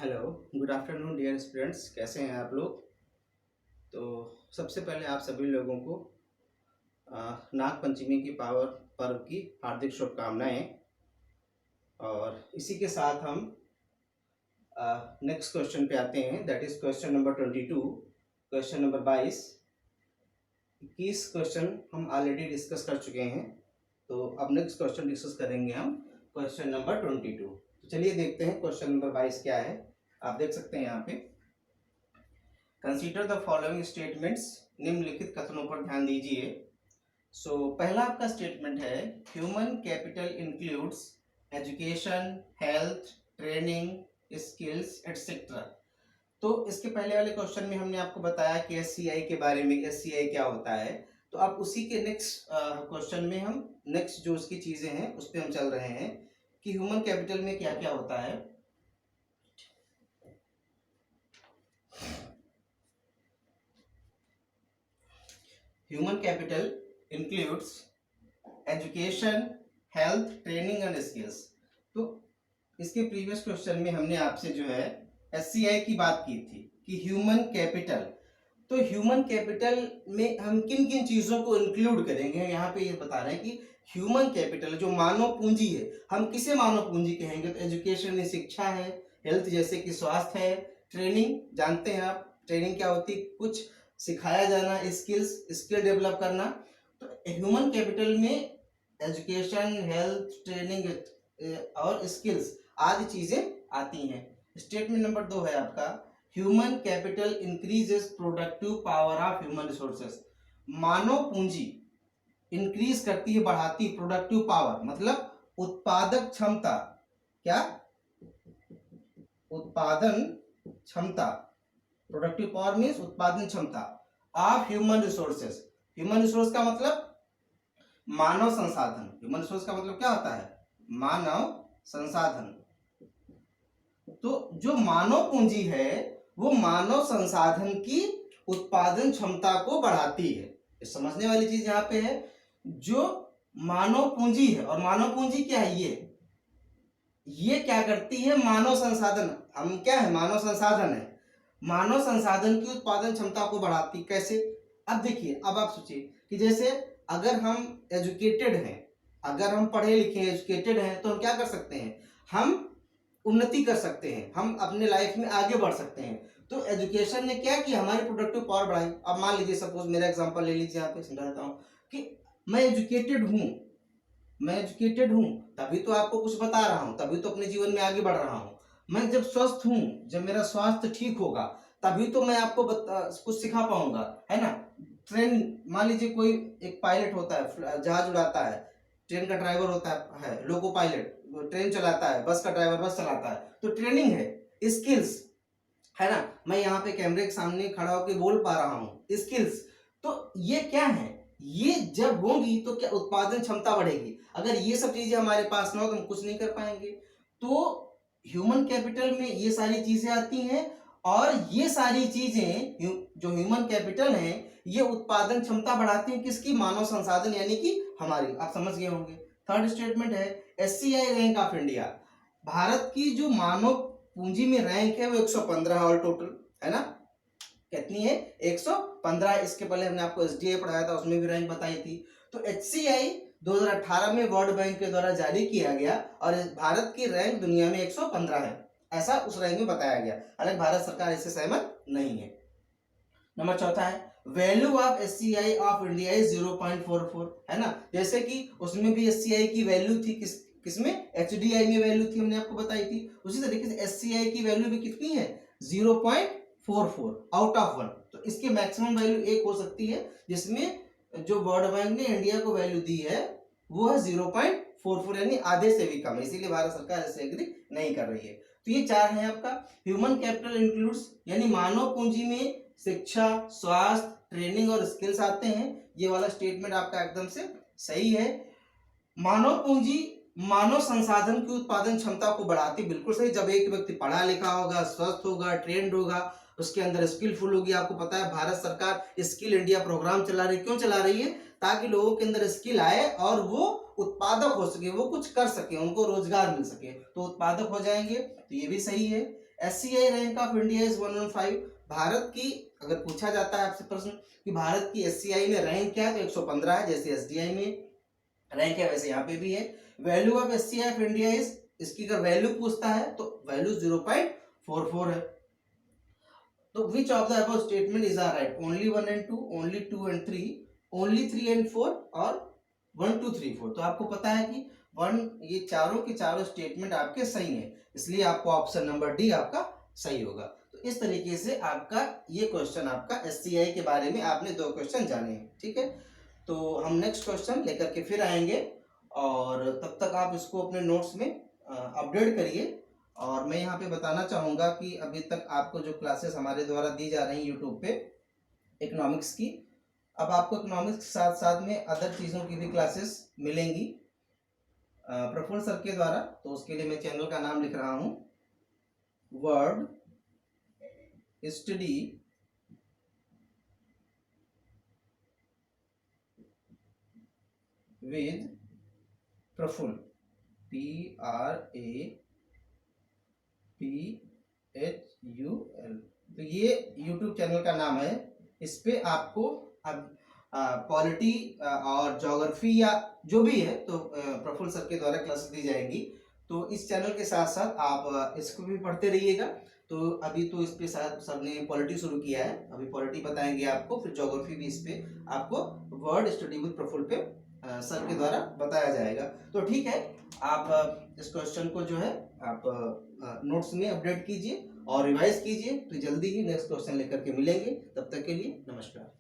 Hello, good afternoon dear students. कैसे हैं आप लोग? तो सबसे पहले आप सभी लोगों को नाग पंचमी की पावर पर्व की हार्दिक शुभकामनाएं। और इसी के साथ हम नेक्स्ट क्वेश्चन पे आते हैं, that is question number 22। Question number 22, 21 question हम ऑलरेडी डिस्कस कर चुके हैं। तो अब नेक्स्ट क्वेश्चन डिस्कस करेंगे हम क्वेश्चन नंबर 22। तो चलिए देखते हैं क्वेश्चन नंबर 22 क्या है। आप देख सकते हैं यहाँ पे, कंसीडर द फॉलोइंग स्टेटमेंट्स। निम्नलिखित कथनों पर ध्यान दीजिए। पहला आपका स्टेटमेंट है, human capital includes education, health, training, skills etcetera. तो इसके पहले वाले क्वेश्चन में हमने आपको बताया कि एससीआई के बारे में, एससीआई क्या होता है। तो अब उसी के नेक्स्ट क्वेश्चन में हम नेक्स्ट जो उसकी चीजें हैं उस पर हम चल रहे हैं कि ह्यूमन कैपिटल में क्या क्या होता है। Human capital includes education, health, training and skills. तो इसके प्रीवियस क्वेश्चन में हमने आपसे जो है एससीआई की बात की थी कि ह्यूमन कैपिटल। तो ह्यूमन कैपिटल में हम किन किन चीजों को इंक्लूड करेंगे, यहाँ पे ये बता रहे हैं कि ह्यूमन कैपिटल जो मानव पूंजी है, हम किसे मानव पूंजी कहेंगे? तो एजुकेशन शिक्षा है, हेल्थ जैसे कि स्वास्थ्य है, ट्रेनिंग जानते हैं आप, ट्रेनिंग क्या होती है? कुछ सिखाया जाना, स्किल्स स्किल डेवलप करना। तो ह्यूमन कैपिटल में एजुकेशन, हेल्थ, ट्रेनिंग और स्किल्स आदि चीजें आती हैं। स्टेटमेंट नंबर 2 है आपका, human capital increases productive power of human resources. मानव पूंजी इंक्रीज करती है, बढ़ाती है प्रोडक्टिव पावर, मतलब उत्पादक क्षमता। क्या? उत्पादन क्षमता। प्रोडक्टिव पावर मीन्स उत्पादन क्षमता of human resources. Human resource का मतलब मानव संसाधन। ह्यूमन रिसोर्स का मतलब क्या होता है? मानव संसाधन। तो जो मानव पूंजी है वो मानव संसाधन की उत्पादन क्षमता को बढ़ाती है। ये समझने वाली चीज यहाँ पे है, जो मानव पूंजी है, और मानव पूंजी क्या है? ये क्या करती है? मानव संसाधन। हम क्या है? मानव संसाधन है। मानव संसाधन की उत्पादन क्षमता को बढ़ाती। कैसे? अब देखिए, अब आप सोचिए कि जैसे अगर हम एजुकेटेड हैं, अगर हम पढ़े लिखे एजुकेटेड हैं, तो हम क्या कर सकते हैं? हम उन्नति कर सकते हैं, हम अपने लाइफ में आगे बढ़ सकते हैं। तो एजुकेशन ने क्या किया? हमारी प्रोडक्टिव पावर बढ़ाई। अब मान लीजिए, सपोज मेरा एग्जांपल ले लीजिए, यहाँ पे समझाता हूँ कि मैं एजुकेटेड हूँ, मैं एजुकेटेड हूँ, तभी तो आपको कुछ बता रहा हूँ, तभी तो अपने जीवन में आगे बढ़ रहा हूँ। मैं जब स्वस्थ हूँ, जब मेरा स्वास्थ्य ठीक होगा, तभी तो मैं आपको कुछ सिखा पाऊंगा, है ना। ट्रेन, मान लीजिए कोई एक पायलट होता है, जहाज उड़ाता है, ट्रेन का ड्राइवर होता है लोको पायलट, ट्रेन चलाता है, बस का ड्राइवर बस चलाता है। तो ट्रेनिंग है, स्किल्स है ना। मैं यहाँ पे कैमरे के सामने खड़ा होकर बोल पा रहा हूँ, स्किल्स। तो ये क्या है? ये जब होंगी तो क्या उत्पादन क्षमता बढ़ेगी। अगर ये सब चीजें हमारे पास ना हो तो हम कुछ नहीं कर पाएंगे। तो ह्यूमन कैपिटल में ये सारी चीजें आती हैं, और ये सारी चीजें जो ह्यूमन कैपिटल है ये उत्पादन क्षमता बढ़ाती है किसकी? मानव संसाधन, यानी कि हमारी। आप समझ गए होंगे। थर्ड स्टेटमेंट है, SCI rank of India. Bharat की जो मानव पूंजी में रैंक है वो 115 ऑल टोटल, है ना। कितनी है? 115। इसके पहले हमने आपको एसडीआई पढ़ाया था, उसमें भी रैंक बताई थी। तो एचसीआई 2018 में वर्ल्ड बैंक के द्वारा जारी किया गया, और भारत की रैंक दुनिया में 115 है, ऐसा उस रैंक में बताया गया। हालांकि भारत सरकार इससे सहमत नहीं है। नंबर चौथा है, value of SCI of India is 0.44, है ना। जैसे कि उसमें भी एससीआई की वैल्यू थी, किसमें? एचडीआई में वैल्यू थी, हमने आपको बताई थी। उसी तरीके से एससीआई की वैल्यू भी कितनी है? 0.44 आउट ऑफ 1। तो इसकी मैक्सिमम वैल्यू 1 हो सकती है, जिसमें जो वर्ल्ड बैंक ने इंडिया को वैल्यू दी है वो है 0.44, यानी आधे से भी कम है। इसीलिए भारत सरकार इससे एग्री नहीं कर रही है। तो ये 4 है आपका। ह्यूमन कैपिटल इंक्लूड्स, यानी मानव पूंजी में शिक्षा, स्वास्थ्य, ट्रेनिंग और स्किल्स आते हैं। ये वाला स्टेटमेंट आपका एकदम से सही है। मानव पूंजी मानव संसाधन की उत्पादन क्षमता को बढ़ाती, बिल्कुल सही। जब एक व्यक्ति पढ़ा लिखा होगा, स्वस्थ होगा, ट्रेंड होगा, उसके अंदर स्किलफुल होगी। आपको पता है भारत सरकार स्किल इंडिया प्रोग्राम चला रही है। क्यों चला रही है? ताकि लोगों के अंदर स्किल आए और वो उत्पादक हो सके, वो कुछ कर सके, उनको रोजगार मिल सके, तो उत्पादक हो जाएंगे। तो ये भी सही है। SCI rank of India is 115। Bharat की अगर पूछा जाता है आपसे प्रश्न कि भारत की SCI में रैंक क्या है, तो 115 है, जैसे SDI में रैंक है वैसे यहाँ पे भी है। Value of SCI of India is, इसकी अगर वैल्यू पूछता है तो वैल्यू 0.44 है। तो which of the above statement is are right, only 1 and 2, only 2 and 3, only 3 and 4 और 1 2 3 4। तो आपको पता है कि ये चारों के चारों स्टेटमेंट आपके सही है, इसलिए आपको ऑप्शन नंबर डी आपका सही होगा। तो इस तरीके से आपका ये क्वेश्चन आपका SCI के बारे में आपने 2 क्वेश्चन जाने हैं, ठीक है। तो हम नेक्स्ट क्वेश्चन लेकर के फिर आएंगे, और तब तक आप इसको अपने नोट्स में अपडेट करिए। और मैं यहाँ पे बताना चाहूँगा कि अभी तक आपको जो क्लासेस हमारे द्वारा दी जा रही हैं यूट्यूब पे इकोनॉमिक्स की, अब आपको इकोनॉमिक्स के साथ साथ में अदर चीज़ों की भी क्लासेस मिलेंगी प्रफुल्ल सर के द्वारा। तो उसके लिए मैं चैनल का नाम लिख रहा हूँ, word study with Praphul, PRAPHUL। तो ये यूट्यूब चैनल का नाम है। इस पे आपको अब पॉलिटी और ज्योग्राफी या जो भी है तो प्रफुल्ल सर के द्वारा क्लासेस दी जाएंगी। तो इस चैनल के साथ साथ आप इसको भी पढ़ते रहिएगा। तो अभी तो इस पे सर ने पॉलिटी शुरू किया है, अभी पॉलिटी बताएंगे आपको, फिर ज्योग्राफी भी इस पे आपको वर्ड स्टडी विद प्रफुल्ल पे सर के द्वारा बताया जाएगा। तो ठीक है, आप इस क्वेश्चन को जो है आप नोट्स में अपडेट कीजिए और रिवाइज कीजिए। तो जल्दी ही नेक्स्ट क्वेश्चन लेकर के मिलेंगे, तब तक के लिए नमस्कार।